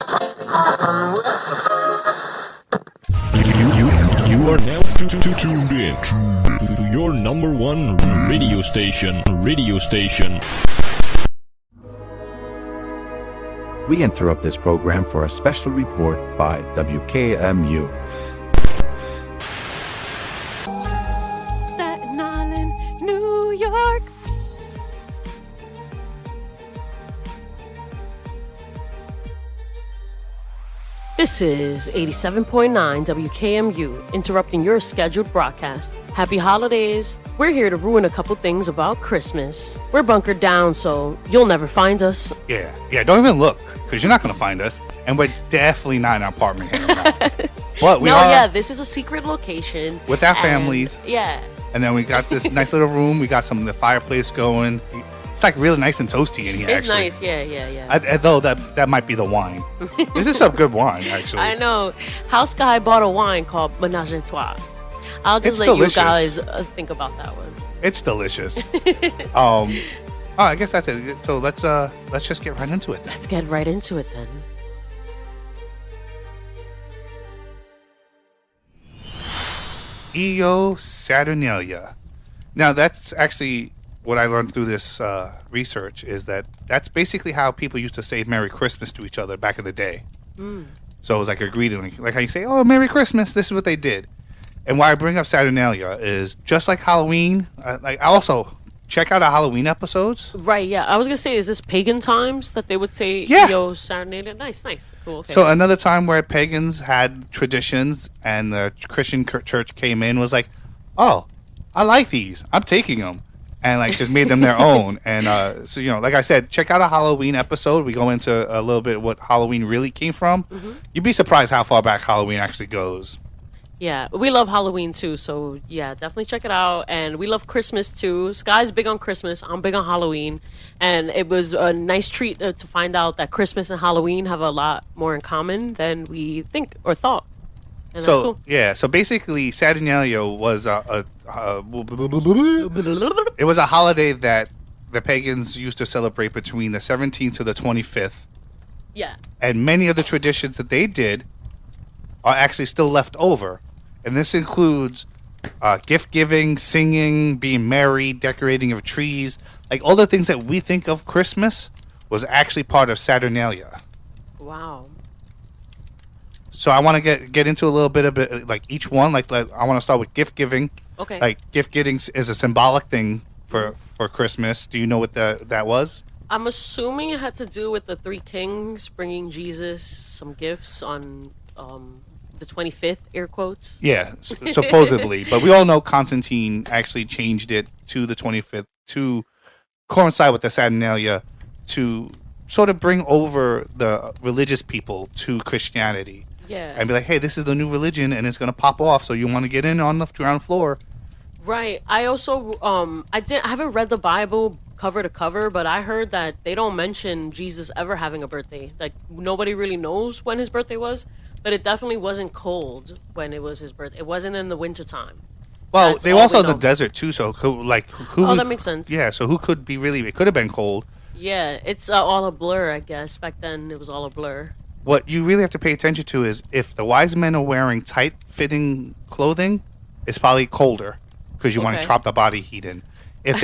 You are now tuned in to your number one radio station. We interrupt this program for a special report by WKMU. Staten Island, New York. This is 87.9 WKMU, interrupting your scheduled broadcast. Happy holidays. We're here to ruin a couple things about Christmas. We're bunkered down, so you'll never find us. Yeah, don't even look, because you're not going to find us. And we're definitely not in an apartment here now. But we are. Yeah, this is a secret location. With our families. Yeah. And then we got this nice little room. We got the fireplace going. It's like really nice and toasty in here, It's actually. nice, yeah. Though that might be the wine. This is some good wine, actually. I know. House Guy bought a wine called Ménage à Trois. I'll just let delicious. you guys think about that one. It's delicious. I guess that's it. So let's just get right into it then. Let's get right into it then. Saturnalia. Now that's actually what I learned through this research is that's basically how people used to say Merry Christmas to each other back in the day. So it was like a greeting, like how you say, "Oh, Merry Christmas." This is what they did. And why I bring up Saturnalia is just like Halloween. I also check out our Halloween episodes. Right, yeah. I was going to say, is this pagan times that they would say, Yeah. Yo, Saturnalia? Nice. Cool. Okay. So another time where pagans had traditions and the Christian church came in was like, "Oh, I like these. I'm taking them." And like just made them their own. And so, like I said, check out a Halloween episode. We go into a little bit what Halloween really came from. Mm-hmm. You'd be surprised how far back Halloween actually goes. Yeah, we love Halloween too, so yeah, definitely check it out. And we love Christmas too. Sky's big on Christmas. I'm big on Halloween. And it was a nice treat to find out that Christmas and Halloween have a lot more in common than we think or thought. And that's cool. Yeah, so basically Saturnalia was it was a holiday that the pagans used to celebrate between the 17th to the 25th. Yeah. And many of the traditions that they did are actually still left over. And this includes gift giving, singing, being merry, decorating of trees. Like all the things that we think of Christmas was actually part of Saturnalia. Wow. So I want to get into a little bit of it, like each one. Like I want to start with gift giving. Okay. Like gift giving is a symbolic thing for Christmas. Do you know what that was? I'm assuming it had to do with the three kings bringing Jesus some gifts on the 25th, air quotes. Yeah, supposedly. But we all know Constantine actually changed it to the 25th to coincide with the Saturnalia to sort of bring over the religious people to Christianity. Yeah. And be like, hey, this is the new religion and it's going to pop off, so you want to get in on the ground floor. Right. I also I haven't read the Bible cover to cover, but I heard that they don't mention Jesus ever having a birthday. Like nobody really knows when his birthday was, but it definitely wasn't cold when it was his birthday. It wasn't in the wintertime. Well, That's they all also we in the know. desert too, so who? Oh, that makes sense. Yeah, so who could be really? It could have been cold. Yeah, it's all a blur, I guess. Back then, it was all a blur. What you really have to pay attention to is if the wise men are wearing tight-fitting clothing, it's probably colder because you want to Okay. trap the body heat in. If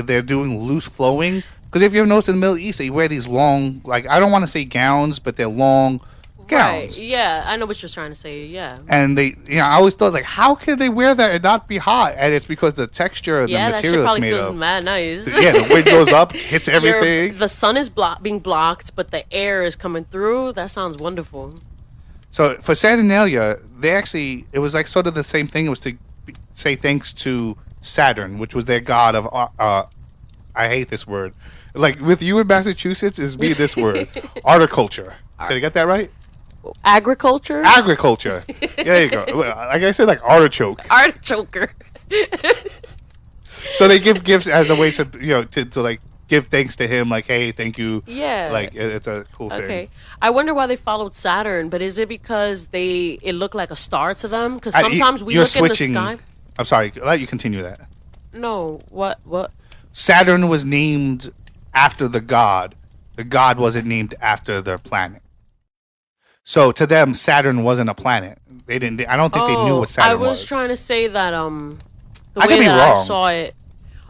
they're doing loose flowing, because if you ever noticed in the Middle East, they wear these long, like I don't want to say gowns, but they're long gowns. Right. Yeah, I know what you're trying to say. Yeah. And they, I always thought like, how could they wear that and not be hot? And it's because the texture of Yeah, the that shit material is probably made feels of. mad nice. Yeah, the wind goes up, hits everything. The sun is being blocked, but the air is coming through. That sounds wonderful. So for Saturnalia, it was like sort of the same thing. It was to say thanks to Saturn, which was their god of, I hate this word. Like with you in Massachusetts is me this word, horticulture. Did I get that right? Agriculture? Agriculture. There you go. Like I said, like artichoke. Artichoker. So they give gifts as a way to, to like give thanks to him. Like, hey, thank you. Yeah. Like it's a cool thing. Okay. I wonder why they followed Saturn, but is it because it looked like a star to them? Because sometimes we you're look switching, in the sky. I'm sorry. I'll let you continue that. No. What? Saturn was named after the god. The god wasn't named after the planet. So to them, Saturn wasn't a planet. They didn't. I don't think they knew what Saturn was. I was trying to say that the I could way be that wrong. I saw it.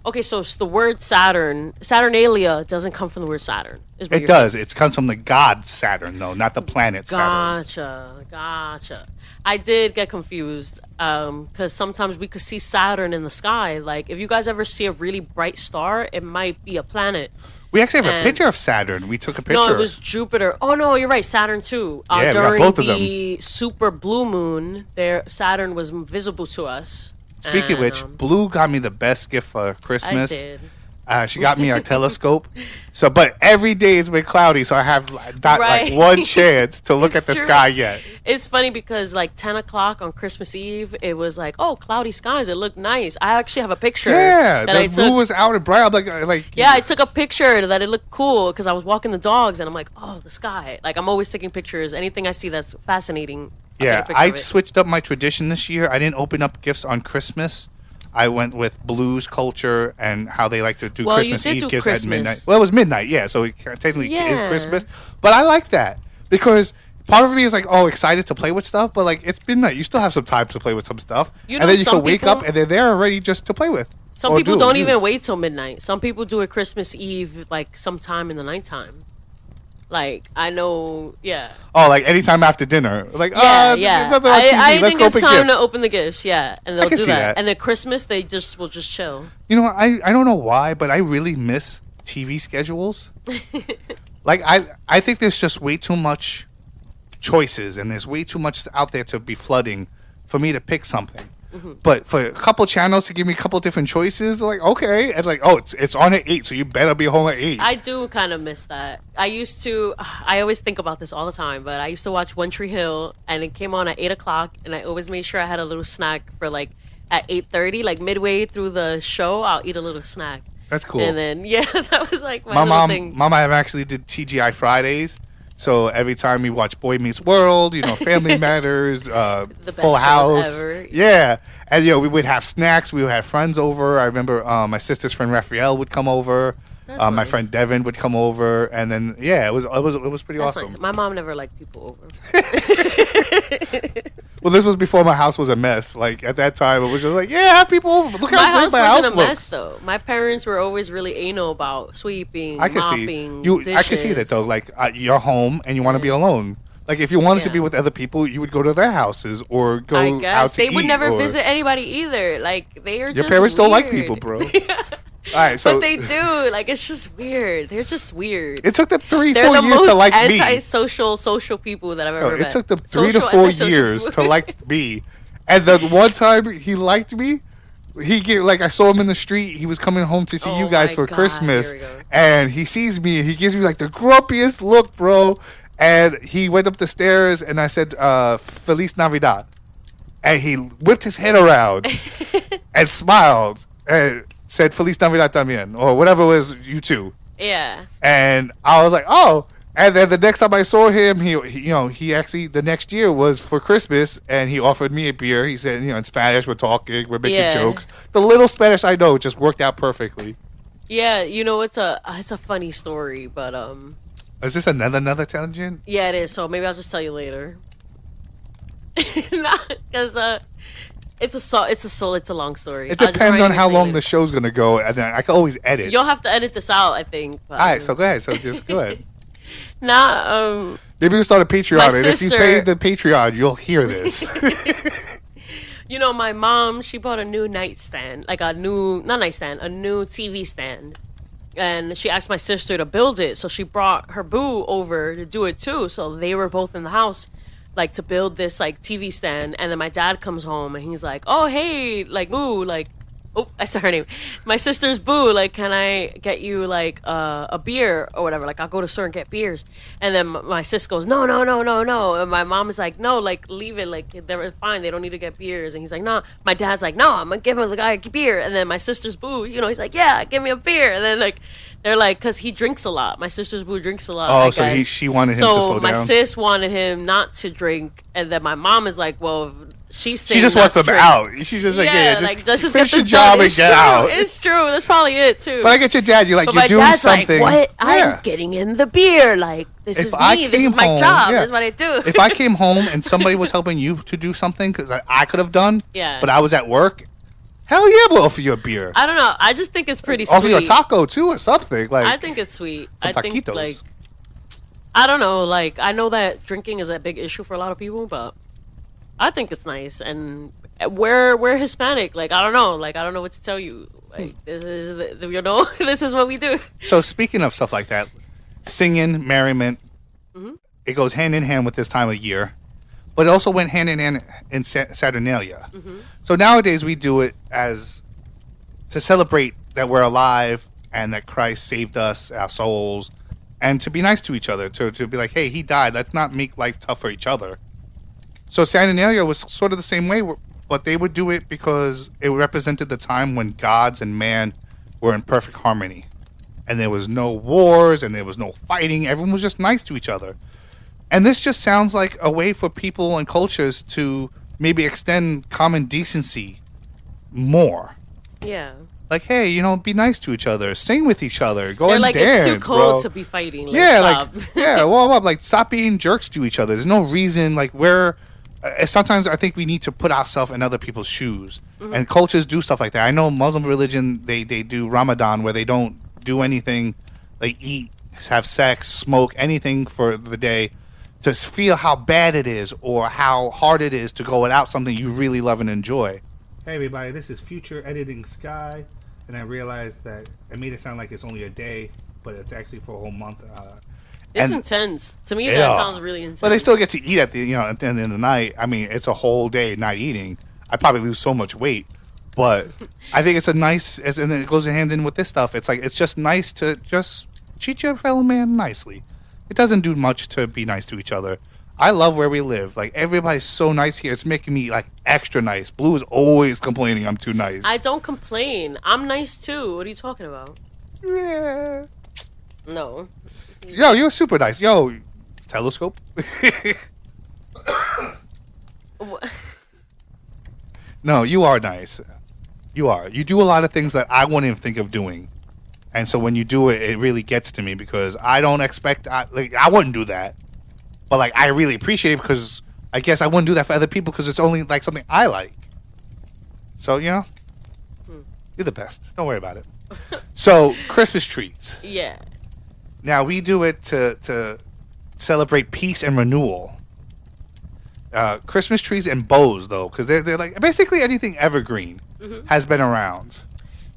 Okay, so it's the word Saturn, Saturnalia doesn't come from the word Saturn. Is what It you're does. It comes from the god Saturn, though, not the planet Saturn. Gotcha. I did get confused because sometimes we could see Saturn in the sky. Like, if you guys ever see a really bright star, it might be a planet. We actually have a And- picture of Saturn. We took a picture. No, it was Jupiter. Oh no, you're right. Saturn too. Yeah, we got during both of the super blue moon, Saturn was visible to us. Speaking of which, Blue got me the best gift for Christmas. I did. She got me a telescope. So, but every day it's been cloudy, so I have not Right. like one chance to look at the True. sky yet. It's funny because like 10 o'clock on Christmas Eve, it was like, oh, cloudy skies. It looked nice. I actually have a picture. Yeah, that I the blue took. was out and bright. I'm like Yeah, I took a picture that it looked cool because I was walking the dogs and I'm like, oh, the sky. Like, I'm always taking pictures. Anything I see that's fascinating, I'll take a Yeah, picture I of it. switched up my tradition this year. I didn't open up gifts on Christmas. I went with Blues culture and how they like to do Well, you Christmas did Eve do gifts Christmas. at midnight. Well, it was midnight, yeah, so it technically is Yeah. Christmas. But I like that because part of me is like, oh, excited to play with stuff, but like it's midnight. You still have some time to play with some stuff, You and know, then you some can wake people- up and they're there already just to play with. Some or people do, don't use. even wait till midnight. Some people do it Christmas Eve, like sometime in the nighttime. Like, I know, yeah. Oh, like anytime after dinner, like Yeah, there's yeah. nothing on TV. I Let's think go it's pick time gifts. to open the gifts, yeah. And they'll can do see that. that. And then Christmas, they will just chill. You know, I don't know why, but I really miss TV schedules. Like I think there's just way too much choices, and there's way too much out there to be flooding for me to pick something. But for a couple channels to give me a couple different choices, like okay, and like it's on at 8, so you better be home at 8. I do kind of miss that. I always think about this all the time, but I used to watch One Tree Hill, and it came on at 8 o'clock, and I always made sure I had a little snack for like at 8:30, like midway through the show, I'll eat a little snack. That's cool. And then, yeah, that was like my my little mom, thing. my mom actually did TGI Fridays. So every time we watch Boy Meets World, you know, Family Matters, best Full shows House, ever. yeah, and you know we would have snacks. We would have friends over. I remember my sister's friend Raphael would come over. That's My nice. friend Devin would come over, and then yeah, it was pretty That's awesome. nice. My mom never liked people over. Well, this was before my house was a mess. Like at that time, it was just like, yeah, have people over. Look My how house great my wasn't house a looks. mess though. My parents were always really anal about sweeping, I can mopping, see you. I can see that dishes. though. Like you're home and you want to be alone. Like if you wanted to Yeah. be with other people, you would go to their houses or go I out guess to they eat. would never or- visit anybody either. Like they are. Your just parents don't like weird. people, bro. All right, so But they do. Like it's just weird. They're just weird. it took them 3-4 They're the years most to like me. antisocial people that I've No, ever it met. took them 3 to Social 4 antisocial years people. to like me. And the one time he liked me, I saw him in the street. He was coming home to see Oh you guys my for God, Christmas, here we go. and he sees me and he gives me like the grumpiest look, bro. And he went up the stairs and I said, "Feliz Navidad," and he whipped his head around and smiled and said, "Feliz Navidad también," or whatever it was, you too. Yeah. And I was like, oh. And then the next time I saw him, he actually the next year was for Christmas, and he offered me a beer. He said, in Spanish, we're talking, we're making Yeah. jokes. The little Spanish I know just worked out perfectly. Yeah. it's a funny story, but Is this another tangent? yeah, it is. So maybe I'll just tell you later. Because it's a long story. It I'll just depends write on it how for long later. the show's gonna go, and then I can always edit. You'll have to edit this out, I think. But, All right, so go ahead. So just go ahead. Nah, Maybe we'll start a Patreon, My and if you sister- pay the Patreon, you'll hear this. my mom, she bought a new nightstand, like a new TV stand. And she asked my sister to build it, so she brought her boo over to do it too. So they were both in the house, like to build this like TV stand. And then my dad comes home and he's like, "Oh hey, like boo, like." Oh, I said her name. My sister's boo. Like, can I get you like a beer or whatever? Like, I'll go to the store and get beers. And then my sis goes, no. And my mom is like, no, like leave it. Like they're fine. They don't need to get beers. And he's like, no. My dad's like, no, I'm gonna give him the guy a beer. And then my sister's boo, he's like, yeah, give me a beer. And then like they're like, because he drinks a lot. My sister's boo drinks a lot. Oh, I so guess. she wanted him to So slow my down. sis wanted him not to drink, and then my mom is like, well, She's She saying just wants them that's out. She's just like, Yeah, just, let's just finish get your this job done. and It's get true. out. It's true. That's probably it too. But I get your dad. You're like, But you're my doing dad's something. like, what? Yeah. I'm getting in the beer. Like, this If is I me. This is came my home- job. yeah. This is what I do. If I came home and somebody was helping you to do something because I could have done, Yeah. but I was at work, hell yeah, we'll offer you a beer. I don't know. I just think it's pretty Offer sweet. you a taco too or something. Like, I think it's sweet. some I think taquitos. like, I don't know. Like, I know that drinking is a big issue for a lot of people, but I think it's nice. And we're Hispanic. Like, I don't know. Like, I don't know what to tell you. Like, this is this is what we do. So speaking of stuff like that, singing, merriment, it goes hand in hand with this time of year, but it also went hand in hand in Saturnalia. So nowadays we do it as to celebrate that we're alive and that Christ saved us, our souls, and to be nice to each other, to be like, hey, he died. Let's not make life tough for each other. So Saturnalia was sort of the same way, but they would do it because it represented the time when gods and man were in perfect harmony. And there was no wars and there was no fighting. Everyone was just nice to each other. And this just sounds like a way for people and cultures to maybe extend common decency more. Yeah. Like, hey, be nice to each other, sing with each other, go They're and like, dance, it's too cold bro. to be fighting. Like, Yeah, stop. warm up. Like, stop being jerks to each other. There's no reason. Like, sometimes I think we need to put ourselves in other people's shoes, and cultures do stuff like that. I know Muslim religion, they do Ramadan where they don't do anything, like eat, have sex, smoke, anything for the day, to feel how bad it is or how hard it is to go without something you really love and enjoy. Hey everybody, this is Future Editing Sky, and I realized that I made it sound like it's only a day, but it's actually for a whole month. It's intense. To me, Yeah. that sounds really intense. But they still get to eat at the at the end of the night. I mean, it's a whole day not eating. I probably lose so much weight, but I think it's a nice. And then it goes hand in with this stuff. It's like it's just nice to just treat your fellow man nicely. It doesn't do much to be nice to each other. I love where we live. Like, everybody's so nice here. It's making me like extra nice. Blue is always complaining I'm too nice. I don't complain. I'm nice too. What are you talking about? Yeah. No. Yo, you're super nice. Yo, telescope. No, you are nice. You are. You do a lot of things that I wouldn't even think of doing. And so when you do it, it really gets to me because I don't expect, I wouldn't do that. But like, I really appreciate it because I guess I wouldn't do that for other people because it's only like something I like. So, you're the best. Don't worry about it. So, Christmas trees. Yeah. Now, we do it to celebrate peace and renewal. Christmas trees and bows, though, because they're like basically anything evergreen has been around.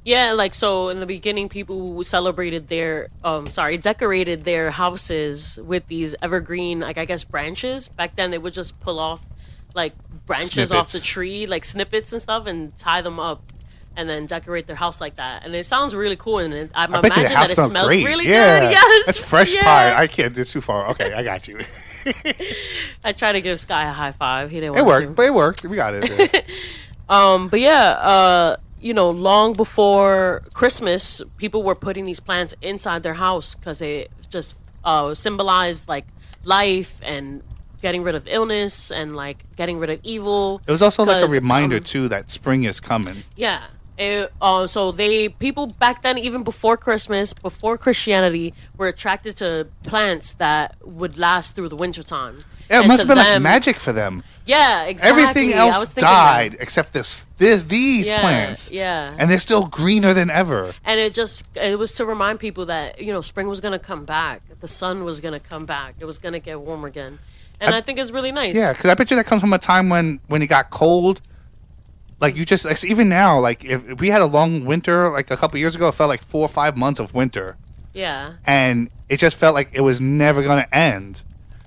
Yeah, like, so in the beginning, people celebrated decorated their houses with these evergreen, like, I guess, branches. Back then, they would just pull off, like, branches off the Snippets. tree, like snippets and stuff, and tie them up, and then decorate their house like that. And it sounds really cool, and I I bet you imagine the house that it smells smells great. really Yeah. good. Yes, That's fresh yeah. pie. I can't. It's too far. Okay, I got you. I tried to give Sky a high five. He didn't It want worked, to. but it worked. We got it. But yeah, long before Christmas, people were putting these plants inside their house because they just symbolized like life and getting rid of illness and like getting rid of evil. It was also like a 'Cause, reminder too that spring is coming. Yeah. So people back then, even before Christmas, before Christianity, were attracted to plants that would last through the winter time. Yeah, it And must to have been like them- magic for them. Yeah, exactly. Everything I was else thinking that. died except these Yeah, plants. yeah. And they're still greener than ever. And it was to remind people that, spring was going to come back. The sun was going to come back. It was going to get warm again. And I think it's really nice. Yeah, because I bet you that comes from a time when it got cold. Like, you just, like, even now, like, if we had a long winter, like, a couple years ago, it felt like 4 or 5 months of winter. Yeah. And it just felt like it was never going to end.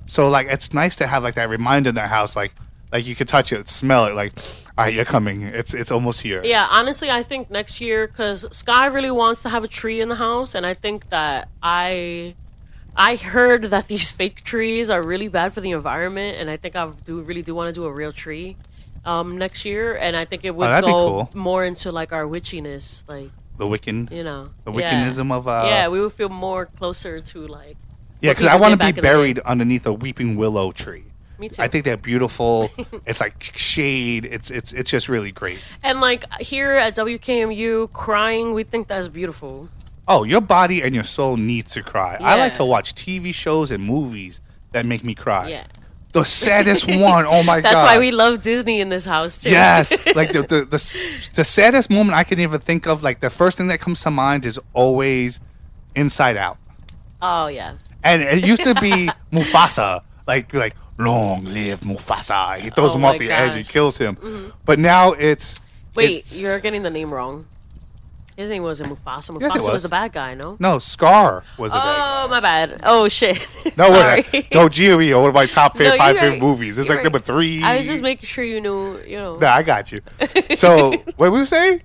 So, like, it's nice to have, like, that reminder in the house. Like you could touch it, smell it, like, all right, you're coming. It's almost here. Yeah, honestly, I think next year, because Sky really wants to have a tree in the house, and I think that I heard that these fake trees are really bad for the environment, and I think I really do want to do a real tree next year, and I think it would that'd be go cool. more into like our witchiness, like The Wiccan. the Wiccanism of yeah, we would feel more closer to like Yeah, what because I people want did to be back in the day. buried underneath a weeping willow tree. Me too. I think they're beautiful. It's like shade. It's just really great. And like here at WKMU, crying, we think that's beautiful. Oh, your body and your soul needs to cry. I like Yeah. to watch TV shows and movies that make me cry. Yeah. The saddest one. Oh my god. That's why we love Disney in this house too. Yes, like the saddest moment I can even think of. Like the first thing that comes to mind is always Inside Out, Oh yeah. and it used to be Mufasa. Like long live Mufasa. He throws Oh him off my the edge and gosh. kills him. But now it's Wait, it's- you're getting the name wrong. His name wasn't Mufasa. Yes, it Mufasa was was. the bad guy, no? no Scar was the bad Oh, my bad. Oh shit. guy. No, Sorry. no GME or one of my top No, you're five right. favorite movies. It's You're like right. number 3. I was just making sure you knew, you know, Nah, I got you. So what were we saying?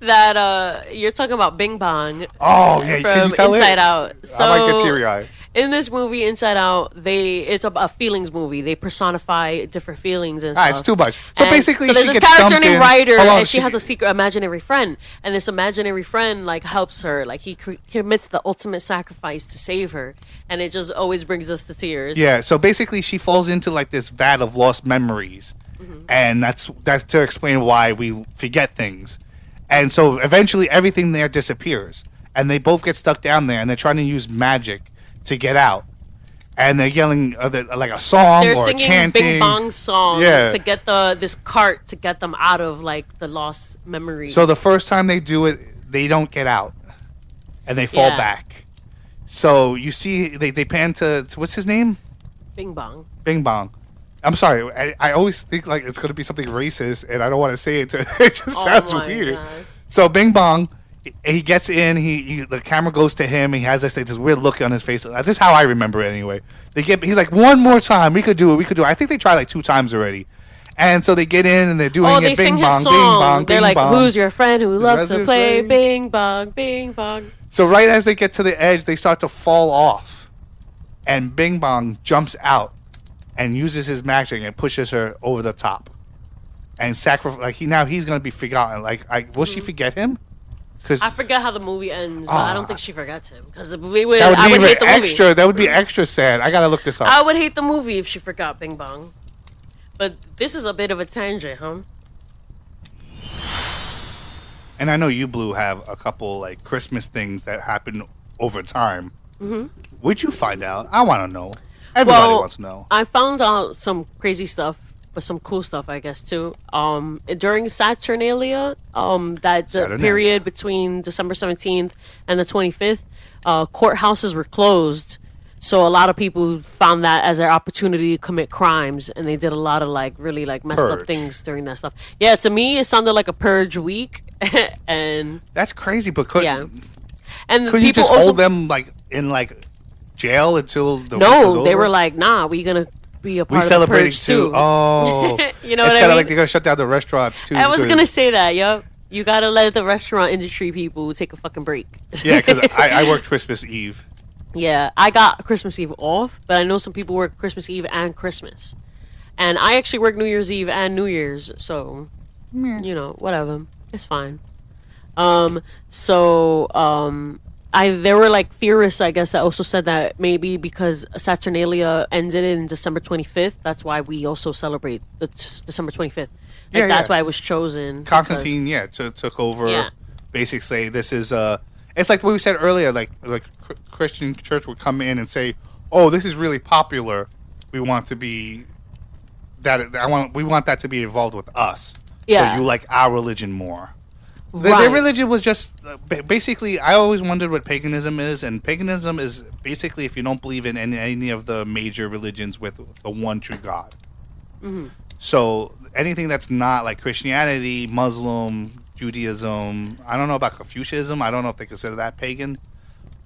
that you're talking about Bing Bong Oh yeah, can from you tell Inside it? Out. So I might get teary eyed. in this movie, Inside Out, it's a feelings movie. They personify different feelings and Ah, stuff. it's too much. So And basically, so there's she this gets character dumped named in. Ryder, Hold on, and she has a secret imaginary friend, and this imaginary friend like helps her, like he commits the ultimate sacrifice to save her, and it just always brings us to tears. Yeah, so basically she falls into like this vat of lost memories. And that's to explain why we forget things. And so eventually everything there disappears. And they both get stuck down there and they're trying to use magic to get out. And they're yelling like a song They're or singing chanting. Bing Bong song Yeah. to get this cart to get them out of like the lost memories. So the first time they do it, they don't get out. And they fall Yeah. back. So you see they pan to what's his name? Bing Bong. Bing Bong. I'm sorry. I always think like it's going to be something racist, and I don't want to say it. It just sounds my weird. God. So Bing Bong, he gets in. The camera goes to him. He has this weird look on his face. This is how I remember it anyway. He's like, one more time. We could do it. We could do it. I think they tried like 2 times already. And so they get in and they're doing Oh, it. they Bing sing Bong, his Bing song. Bong, They're Bing like, Bong. "Who's your friend who loves to resident play play. Bing Bong, Bing Bong?" So right as they get to the edge, they start to fall off, and Bing Bong jumps out and uses his magic and pushes her over the top, and he's gonna be forgotten. Will she forget him? Because I forget how the movie ends, but I don't think she forgets him because I that would would be hate even the movie. extra. That would be extra sad. I gotta look this up. I would hate the movie if she forgot Bing Bong. But this is a bit of a tangent, huh? And I know you, Blue, have a couple like Christmas things that happen over time. Mm-hmm. Where'd you find out? I want to know. Everybody wants to know. I found out some crazy stuff, but some cool stuff, I guess, too. During Saturnalia, that the Saturnalia. period between December 17th and the 25th, courthouses were closed. So a lot of people found that as their opportunity to commit crimes, and they did a lot of like really like messed up Purge. things during that stuff. Yeah, to me, it sounded like a purge week, and That's crazy, but yeah, and couldn't you people just also hold them like in like jail until the week no, was they over? were like, nah, we gonna be a part we of the celebrating purge too. too. Oh, You know it's what I kinda mean? like they're gonna shut down the restaurants too. I was because- gonna say that, yup. You gotta let the restaurant industry people take a fucking break. Yeah, because I worked Christmas Eve. Yeah, I got Christmas Eve off, but I know some people work Christmas Eve and Christmas. And I actually work New Year's Eve and New Year's, so you know, whatever. It's fine. There were like theorists, I guess, that also said that maybe because Saturnalia ended in December 25th, that's why we also celebrate the December 25th. Like Yeah, that's yeah. why it was chosen. Constantine, took over. Yeah. Basically, say this is it's like what we said earlier. Like Christian church would come in and say, "Oh, this is really popular. We want to be that. We want that to be involved with us. Yeah. So you like our religion more." Right. Their religion was just basically. I always wondered what paganism is, and paganism is basically if you don't believe in any of the major religions with the one true God. Mm-hmm. So anything that's not like Christianity, Muslim, Judaism, I don't know about Confucianism. I don't know if they consider that pagan,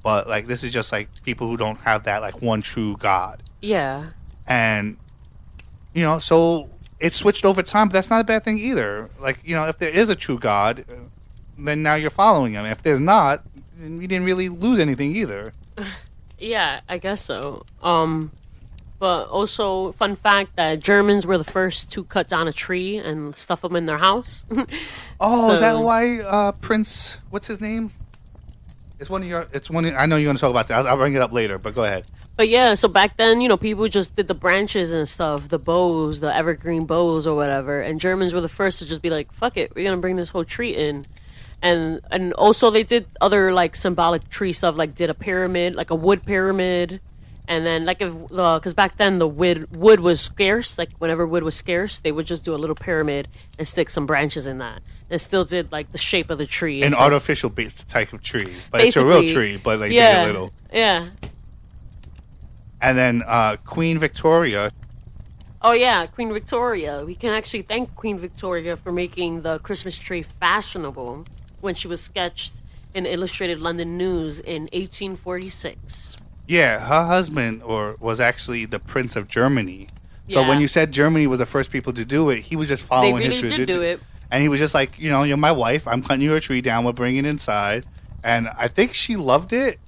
but like this is just like people who don't have that like one true God, Yeah. and so it's switched over time. But that's not a bad thing either. Like if there is a true God, then now you're following him. If there's not, then we didn't really lose anything either. Yeah, I guess so. But also, fun fact that Germans were the first to cut down a tree and stuff them in their house. Oh, is that So- why Prince? What's his name? It's one of your. I know you're going to talk about that. I'll bring it up later. But go ahead. But yeah, so back then, people just did the branches and stuff, the bows, the evergreen bows or whatever. And Germans were the first to just be like, "Fuck it, we're gonna bring this whole tree in." And also they did other like symbolic tree stuff, like did a pyramid, like a wood pyramid. And then, like, because back then the wood was scarce, like whenever wood was scarce, they would just do a little pyramid and stick some branches in that. And still did like the shape of the tree. An artificial based type of tree, but it's a real tree, but like yeah, a little. Yeah. And then Queen Victoria. Oh yeah, Queen Victoria. We can actually thank Queen Victoria for making the Christmas tree fashionable when she was sketched in Illustrated London News in 1846. Yeah, her husband was actually the Prince of Germany. So Yeah. when you said Germany was the first people to do it, he was just following They really his did do it. And he was just like, you're my wife. I'm cutting you a tree down. We'll bring it inside. And I think she loved it.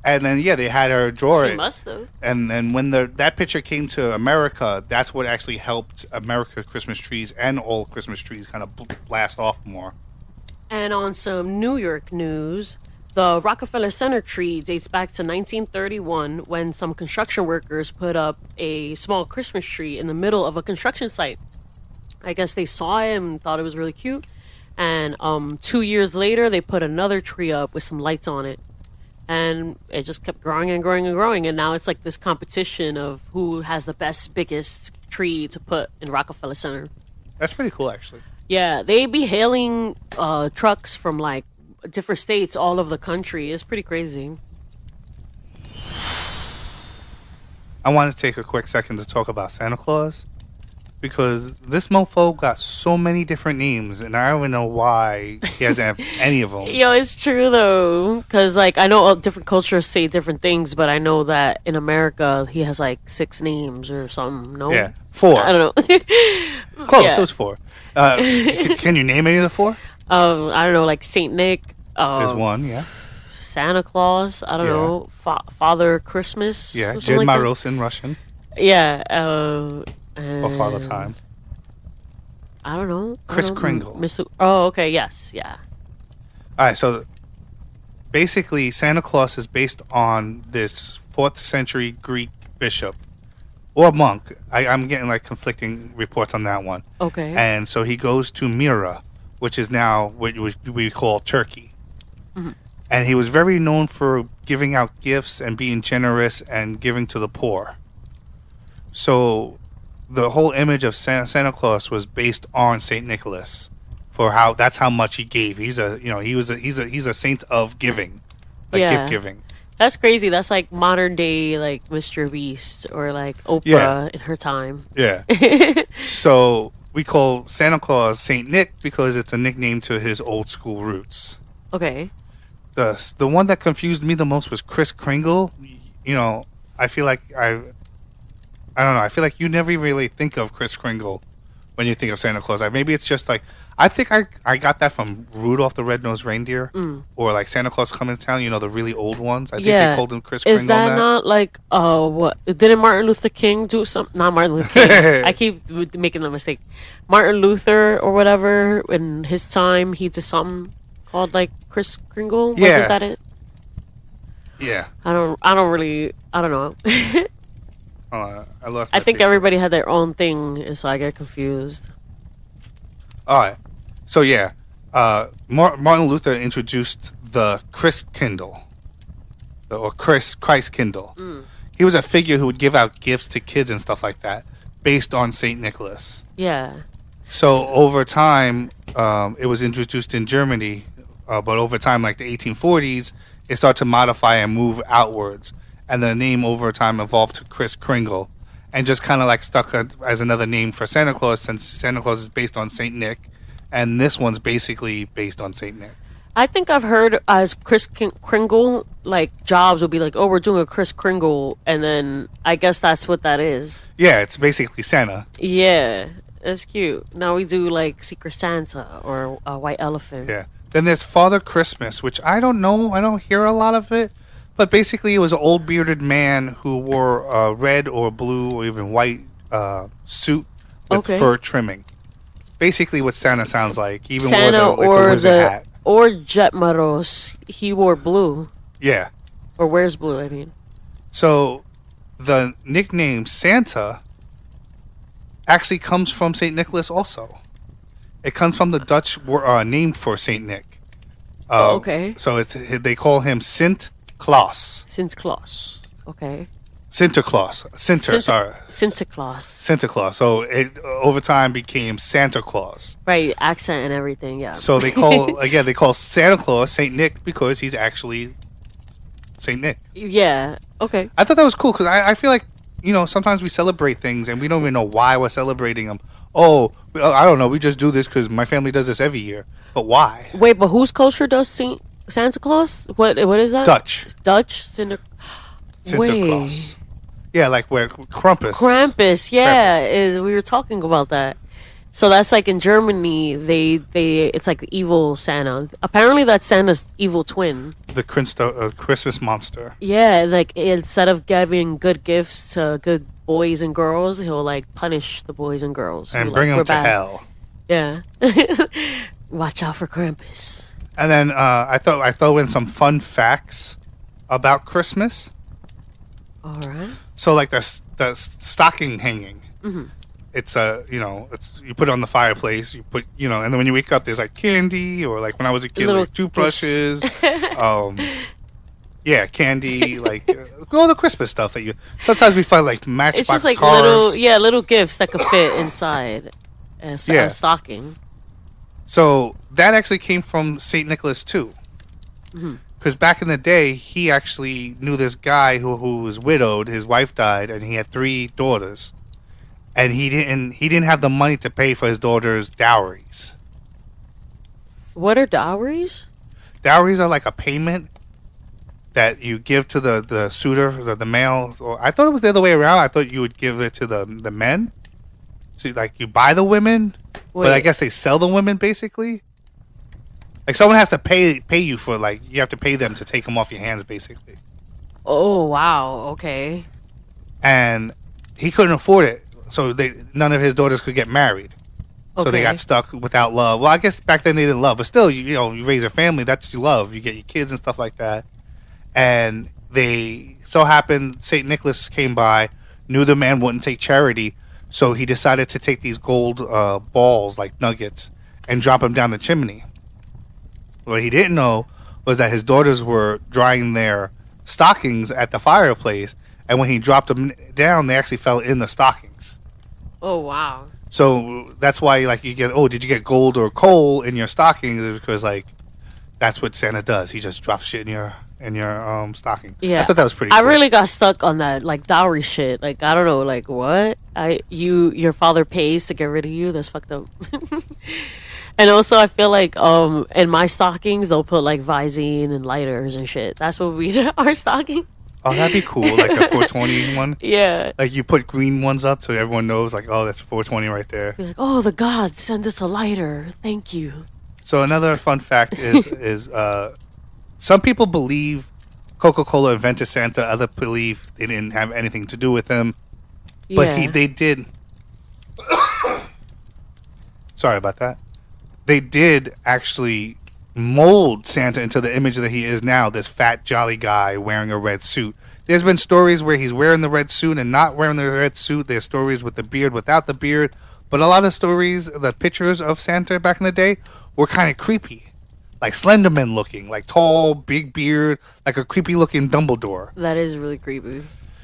And then, yeah, they had her draw it. She must have. And then when that picture came to America, that's what actually helped America's Christmas trees and all Christmas trees kind of blast off more. And on some New York news, the Rockefeller Center tree dates back to 1931 when some construction workers put up a small Christmas tree in the middle of a construction site. I guess they saw it and thought it was really cute. And 2 years later, they put another tree up with some lights on it. And it just kept growing and growing and growing. And now it's like this competition of who has the best, biggest tree to put in Rockefeller Center. That's pretty cool, actually. Yeah, they be hailing trucks from like different states all over the country. It's pretty crazy. I want to take a quick second to talk about Santa Claus. Because this mofo got so many different names, and I don't even know why he doesn't have any of them. Yo, it's true though, because like I know all different cultures say different things, but I know that in America he has like 6 names or something. No, Yeah, 4. I don't know. Close, Yeah. it was 4. Can you name any of the 4? I don't know, like Saint Nick. There's one, yeah. Santa Claus. I don't Yeah. know. Father Christmas. Yeah, or something Jed like that. Maros in Russian. Yeah. Or Father Time. I don't know. Kris Kringle. Mr. Oh, okay. Yes. Yeah. All right, so basically Santa Claus is based on this 4th century Greek bishop or monk. I'm getting like conflicting reports on that one. Okay. And so he goes to Myra, which is now what we call Turkey. Mm-hmm. And he was very known for giving out gifts and being generous and giving to the poor. So the whole image of Santa Claus was based on Saint Nicholas for that's how much he gave. He's a saint of giving, like Yeah. gift giving. That's crazy. That's like modern day, like Mr. Beast or like Oprah Yeah. in her time. Yeah. So we call Santa Claus Saint Nick because it's a nickname to his old school roots. Okay. The one that confused me the most was Kris Kringle. I feel like I don't know. I feel like you never really think of Kris Kringle when you think of Santa Claus. Maybe it's just like I think I got that from Rudolph the Red-Nosed Reindeer or like Santa Claus Coming to Town. The really old ones. I think they called him Kris Kringle. Is that not like what? Didn't Martin Luther King do something? Not Martin Luther King. I keep making the mistake. Martin Luther or whatever. In his time, he did something called like Kris Kringle. Yeah. Wasn't that it? Yeah. I don't know. I left. I think everybody had their own thing, so I get confused. All right. So yeah, Martin Luther introduced the Christ Kindle, or Christ Kindle. He was a figure who would give out gifts to kids and stuff like that, based on Saint Nicholas. Yeah. So over time, it was introduced in Germany, but over time, like the 1840s, it started to modify and move outwards, and the name over time evolved to Kris Kringle, and just kind of like stuck as another name for Santa Claus, since Santa Claus is based on Saint Nick, and this one's basically based on Saint Nick. I think I've heard as Kris Kringle, like jobs will be like, oh, we're doing a Kris Kringle, and then I guess that's what that is. Yeah, it's basically Santa. Yeah, that's cute. Now we do like Secret Santa or a White Elephant. Yeah. Then there's Father Christmas, which I don't know. I don't hear a lot of it. But basically, it was an old bearded man who wore a red or blue or even white suit with fur trimming. Basically, what Santa sounds like. Even Santa wore a wizard hat. Or Jet Maros, he wore blue. Yeah. Or wears blue, I mean. So the nickname Santa actually comes from Saint Nicholas also. It comes from the Dutch name for Saint Nick. Okay. So they call him Sint Klaas. Sinterklaas. Okay. Sinterklaas. Sorry. Sinterklaas. Sinterklaas. So it over time became Santa Claus. Right, accent and everything, yeah. So they call Santa Claus Saint Nick because he's actually Saint Nick. Yeah, okay. I thought that was cool because I feel like, sometimes we celebrate things and we don't even know why we're celebrating them. Oh, I don't know. We just do this because my family does this every year. But why? Wait, but whose culture does Santa Claus? What is that? Dutch. Wait. Yeah, like where Krampus, yeah, we were talking about that. So that's like in Germany, they it's like the evil Santa. Apparently, that's Santa's evil twin. The Christmas monster. Yeah, like instead of giving good gifts to good boys and girls, he'll like punish the boys and girls and bring them to hell. Yeah. Watch out for Krampus. And then I throw in some fun facts about Christmas. All right. So like the stocking hanging. Mm-hmm. It's you put it on the fireplace. You put and then when you wake up, there's like candy or like when I was a kid, like toothbrushes, candy, like all the Christmas stuff that you. Sometimes we find like Matchbox It's just like cars. little gifts that could fit inside a stocking. So that actually came from Saint Nicholas too, because back in the day, he actually knew this guy who was widowed. His wife died, and he had 3 daughters. And he didn't have the money to pay for his daughter's dowries. What are dowries? Dowries are like a payment that you give to the suitor, the male. Or I thought it was the other way around. I thought you would give it to the men. So like you buy the women, but I guess they sell the women basically. Like someone has to pay you for you have to pay them to take them off your hands basically. Oh wow! Okay. And he couldn't afford it. So none of his daughters could get married. Okay. So they got stuck without love. Well, I guess back then they didn't love, but still, you raise a family. That's you love. You get your kids and stuff like that. And they so happened Saint Nicholas came by, knew the man wouldn't take charity, so he decided to take these gold balls like nuggets and drop them down the chimney. What he didn't know was that his daughters were drying their stockings at the fireplace, and when he dropped them down, they actually fell in the stockings. Oh wow! So that's why you get did you get gold or coal in your stockings? Because that's what Santa does. He just drops shit in your stocking. Yeah, I thought that was pretty cool. I really got stuck on that dowry shit. I don't know, what your father pays to get rid of you. That's fucked up. And also, I feel like in my stockings they'll put Visine and lighters and shit. That's what we did our stockings. Oh, that'd be cool, like a 420 one. Yeah. Like you put green ones up so everyone knows, that's 420 right there. Be like, oh, the gods send us a lighter. Thank you. So another fun fact is some people believe Coca-Cola invented Santa. Others believe they didn't have anything to do with him. But they did. Sorry about that. They did actually mold Santa into the image that he is now, this fat, jolly guy wearing a red suit. There's been stories where he's wearing the red suit and not wearing the red suit. There's stories with the beard, without the beard. But a lot of stories, the pictures of Santa back in the day were kind of creepy. Like Slenderman looking, like tall, big beard, like a creepy looking Dumbledore. That is really creepy.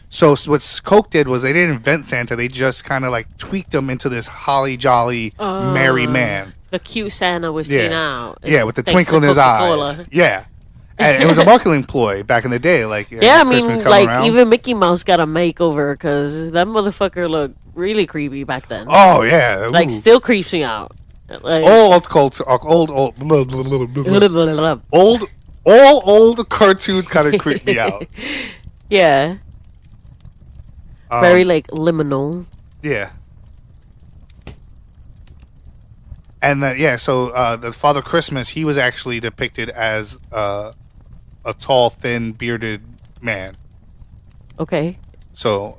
So what Coke did was they didn't invent Santa. They just kind of tweaked him into this holly jolly, merry man. The cute Santa we're seeing out. Yeah, with the twinkle in his eyes. Yeah. And it was a marketing ploy back in the day. I mean, even Mickey Mouse got a makeover because that motherfucker looked really creepy back then. Oh, yeah. Ooh. Still creeps me out. Old cartoons kind of creep me out. Yeah. Very liminal. Yeah. And so the Father Christmas, he was actually depicted as a tall, thin, bearded man. Okay. So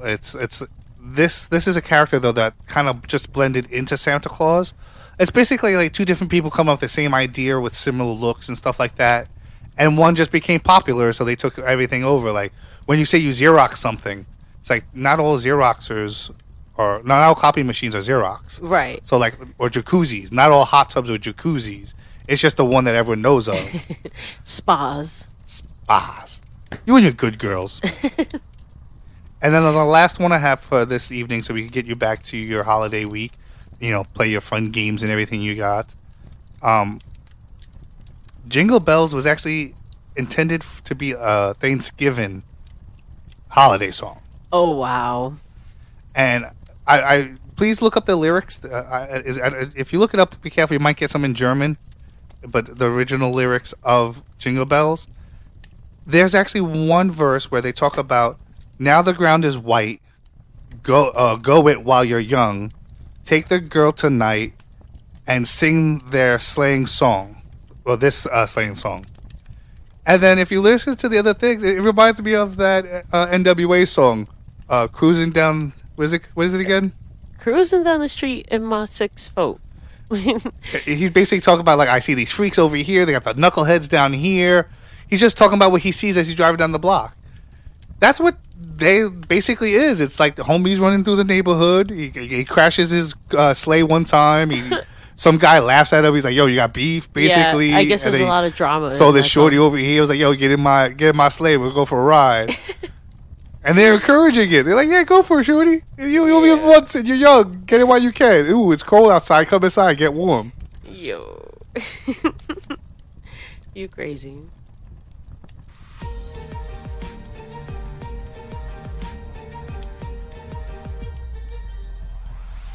this is a character though that kind of just blended into Santa Claus. It's basically two different people come up with the same idea with similar looks and stuff like that, and one just became popular, so they took everything over. Like when you say you Xerox something, it's like not all Xeroxers or not all copy machines are Xerox. Right. So like, or jacuzzis. Not all hot tubs are jacuzzis. It's just the one that everyone knows of. Spas. Spas. You and your good girls. And then the last one I have for this evening, so we can get you back to your holiday week. You know, play your fun games and everything you got. Jingle Bells was actually intended to be a Thanksgiving holiday song. Oh, wow. And I please look up the lyrics. If you look it up, be careful. You might get some in German. But the original lyrics of Jingle Bells, there's actually one verse where they talk about, now the ground is white, go it while you're young, take the girl tonight, and sing their sleighing song. Well, this sleighing song. And then if you listen to the other things, it reminds me of that NWA song, Cruising Down, what is it again? Cruising down the street in my 6-4. He's basically talking about, like, I see these freaks over here, they got the knuckleheads down here. He's just talking about what he sees as he's driving down the block. That's what they basically is. It's like the homie's running through the neighborhood. He crashes his sleigh one time. Some guy laughs at him. He's like, "Yo, you got beef?" Basically, yeah, I guess there's a lot of drama. So the shorty over here was like, "Yo, get in my sleigh. We'll go for a ride." And they're encouraging it. They're like, "Yeah, go for it, shorty. You only live once, and you're young. Get it while you can. Ooh, it's cold outside. Come inside, get warm." Yo, you crazy.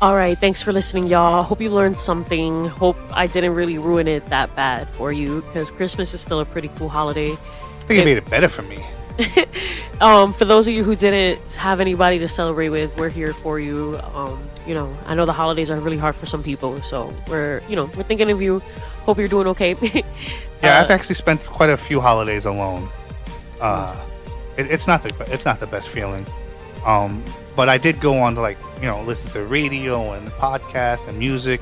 All right, thanks for listening, y'all. Hope you learned something. Hope I didn't really ruin it that bad for you, because Christmas is still a pretty cool holiday. I think it made it better for me. For those of you who didn't have anybody to celebrate with, we're here for you. You know, I know the holidays are really hard for some people, so we're thinking of you. Hope you're doing okay. Yeah, I've actually spent quite a few holidays alone. It's not the best feeling. But I did go on to, like, listen to the radio and the podcast and music,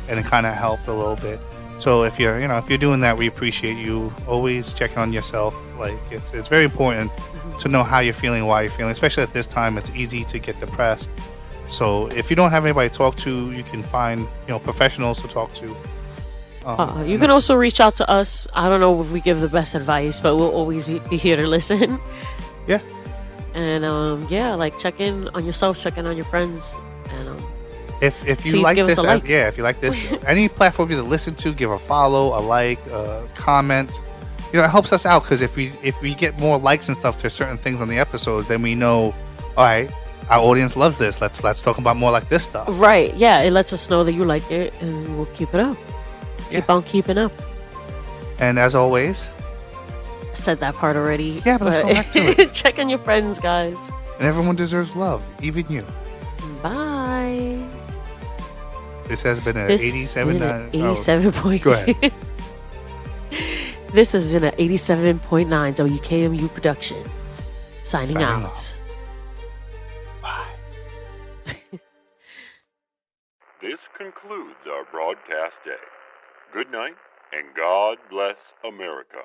and it kind of helped a little bit. So if you're doing that, we appreciate you. Always check on yourself. Like, it's very important to know how you're feeling, why you're feeling, especially at this time. It's easy to get depressed. So if you don't have anybody to talk to, you can find professionals to talk to. You can also reach out to us. I don't know if we give the best advice, but we'll always be here to listen. Yeah. And like, check in on yourself, check in on your friends, and if you like this, if you like this, any platform you listen to, give a follow, a like, comment. It helps us out, because if we get more likes and stuff to certain things on the episode, then we know, all right, our audience loves this. Let's talk about more like this stuff. Right? Yeah, it lets us know that you like it, and we'll keep it up. Keep on keeping up. And as always. Said that part already. Yeah, but let's go back to it. Check on your friends, guys. And everyone deserves love, even you. Bye. This has been an 87. 87 point. Go ahead. This has been an 87.9 WKMU production. Signing out. Off. Bye. This concludes our broadcast day. Good night, and God bless America.